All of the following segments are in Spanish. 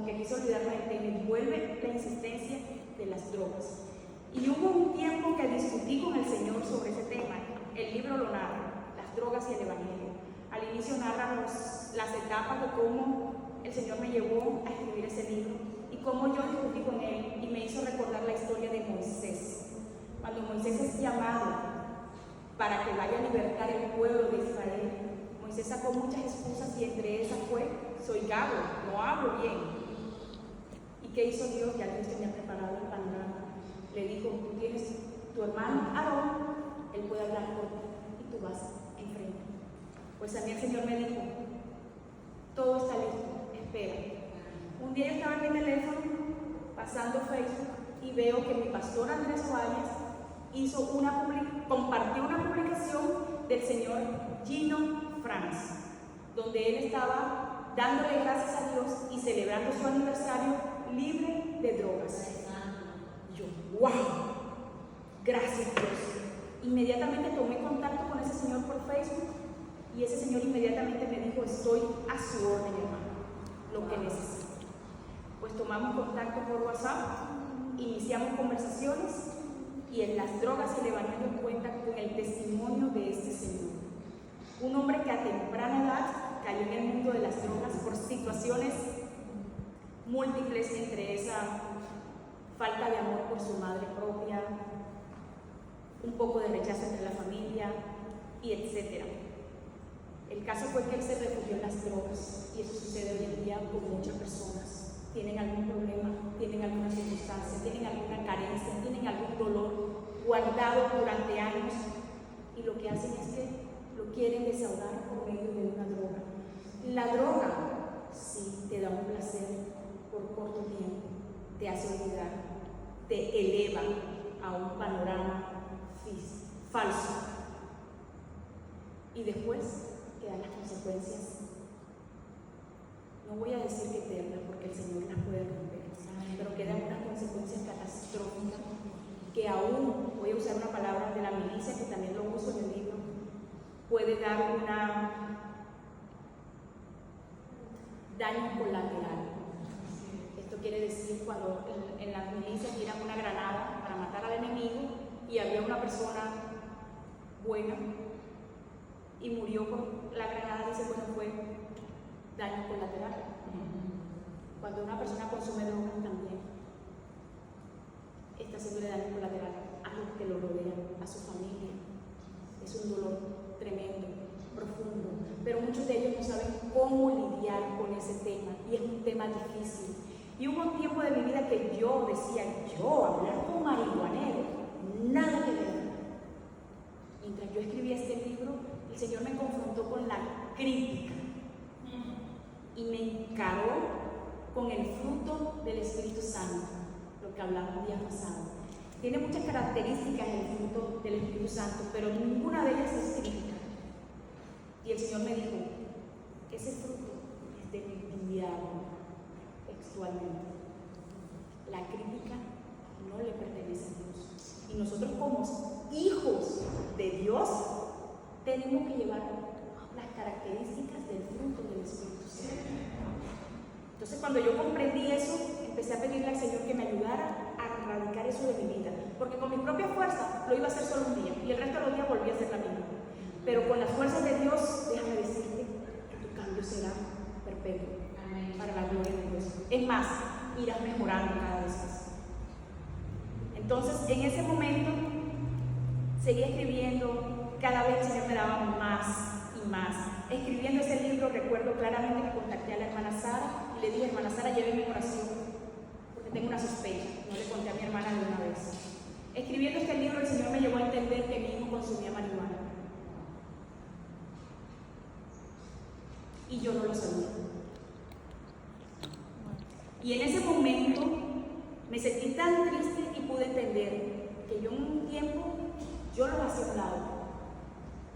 como que quise olvidarme del tema, y vuelve la insistencia de las drogas. Y hubo un tiempo que discutí con el Señor sobre ese tema. El libro lo narra, las drogas y el evangelio. Al inicio narra las etapas de cómo el Señor me llevó a escribir ese libro y cómo yo discutí con Él y me hizo recordar la historia de Moisés. Cuando Moisés es llamado para que vaya a libertar el pueblo de Israel, Moisés sacó muchas excusas y entre esas fue: soy gago, no hablo bien. ¿Y qué hizo Dios? Ya Dios tenía preparado el panorama. Le dijo: tú tienes tu hermano Aarón, él puede hablar por ti y tú vas enfrente. Pues a mí el Señor me dijo: todo está listo, espera. Un día yo estaba en mi teléfono pasando Facebook y veo que mi pastor Andrés Guayas compartió una publicación del señor Gino Franz, donde él estaba dándole gracias a Dios y celebrando su aniversario libre de drogas. Y yo, ¡wow! Gracias Dios. Inmediatamente tomé contacto con ese señor por Facebook y ese señor inmediatamente me dijo: estoy a su orden, hermano, lo que necesite. Pues tomamos contacto por WhatsApp, iniciamos conversaciones y en las drogas y el evangelio cuentan con el testimonio de este señor. Un hombre que a temprana edad cayó en el mundo de las drogas por situaciones múltiples, entre esa falta de amor por su madre propia, un poco de rechazo entre la familia y etc. El caso fue que él se refugió en las drogas y eso sucede hoy en día con muchas personas. Tienen algún problema, tienen alguna circunstancia, tienen alguna carencia, tienen algún dolor guardado durante años y lo que hacen es que lo quieren desahogar por medio de una droga. La droga sí te da un placer por corto tiempo, te hace olvidar, te eleva a un panorama falso y después quedan las consecuencias. No voy a decir que eternas porque el Señor las puede romper, pero quedan unas consecuencias catastróficas que aún, voy a usar una palabra de la milicia que también lo uso en el libro, puede dar un daño colateral. Esto quiere decir cuando en las milicias tiran una granada para matar al enemigo y había una persona buena y murió por la granada, dice, bueno, fue daño colateral. Cuando una persona consume drogas también está haciendo daño colateral a los que lo rodean, a su familia. Es un dolor tremendo, profundo, pero muchos de ellos no saben cómo lidiar con ese tema y es un tema difícil. Y hubo un tiempo de mi vida que yo decía: yo hablar con marihuanero, nada que ver. Mientras yo escribía este libro, el Señor me confrontó con la crítica y me encaró con el fruto del Espíritu Santo, lo que hablamos el día pasado. Tiene muchas características el fruto del Espíritu Santo, pero ninguna de ellas es crítica. Y el Señor me dijo: ese fruto es de mi diablo, textualmente. La crítica no le pertenece a Dios. Y nosotros como hijos de Dios tenemos que llevar las características del fruto del Espíritu Santo. Entonces, cuando yo comprendí eso, empecé a pedirle al Señor que me ayudara a erradicar eso de mi vida, porque con mi propia fuerza lo iba a hacer solo un día y el resto de los días volví a hacer la misma. Pero con las fuerzas de Dios, déjame decirte que tu cambio será perpetuo. Amén. Para la gloria de Dios. Es más, irás mejorando cada vez más. Entonces, en ese momento seguí escribiendo, cada vez el Señor me daba más y más. Escribiendo ese libro, recuerdo claramente que contacté a la hermana Sara y le dije: hermana Sara, lléveme en oración porque tengo una sospecha. No le conté a mi hermana de una vez. Escribiendo este libro, el Señor me llevó a entender que mi hijo consumía marihuana y yo no lo sabía. Y en ese momento me sentí tan triste y pude entender que yo en un tiempo yo lo hacía a un lado.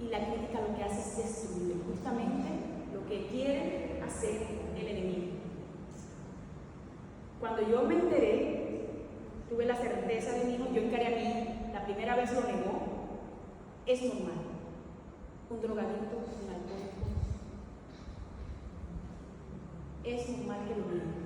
Y la crítica lo que hace es destruir justamente lo que quiere hacer el enemigo. Cuando yo me enteré, tuve la certeza de mi hijo, yo encaré a mi hijo, la primera vez lo negó, es normal. Un drogadicto, un alcohólico, es normal que lo niegue.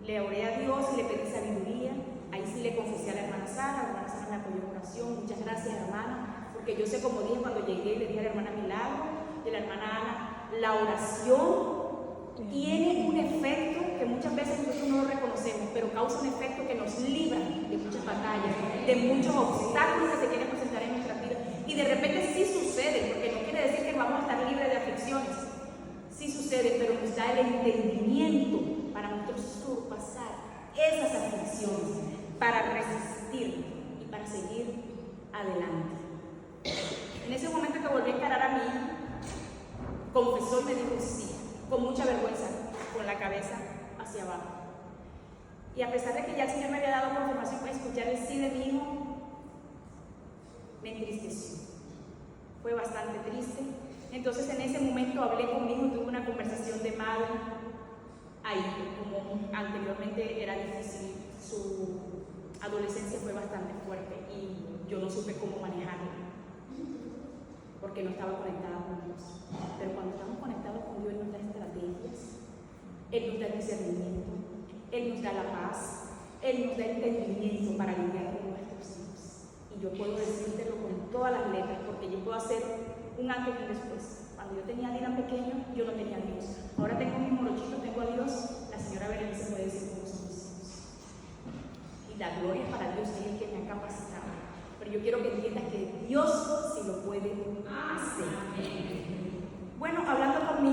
Le oré a Dios y le pedí sabiduría. Ahí sí le confesé a la hermana Sara me apoyó en oración. Muchas gracias, hermana, porque yo sé, como dije cuando llegué, le dije a la hermana Milagro y a la hermana Ana, la oración tiene un efecto que muchas veces nosotros no lo reconocemos, pero causa un efecto que nos libra de muchas batallas, de muchos obstáculos que se quieren presentar en nuestra vida. Y de repente sí sucede, porque no quiere decir que vamos a estar libres de aflicciones. Sí sucede, pero nos da el entendimiento para nosotros surpasar esas aflicciones, para resistir y para seguir adelante. En ese momento que volví a encarar a mi hija, confesó y me dijo sí, con mucha vergüenza, con la cabeza hacia abajo. Y a pesar de que ya el Señor me había dado confirmación para escuchar el sí de mi hijo, me entristeció. Fue bastante triste. Entonces en ese momento hablé con mi hijo, tuve una conversación de madre. Ahí, como anteriormente era difícil, su adolescencia fue bastante fuerte y yo no supe cómo manejarla, porque no estaba conectada con Dios. Pero cuando estamos conectados con Dios, Él nos da estrategias, Él nos da discernimiento, Él nos da la paz, Él nos da entendimiento para lidiar con nuestros hijos. Y yo puedo decírtelo con todas las letras, porque yo puedo hacer un antes y un después. Cuando yo tenía a Dina pequeño, yo no tenía a Dios. Ahora tengo mi morochito, tengo a Dios. La señora Berenice puede decir cómo son mis hijos. Y la gloria es para Dios, Él es el que me ha capacitado. Pero yo quiero que entiendas que Dios sí lo puede hacer. Bueno, hablando conmigo.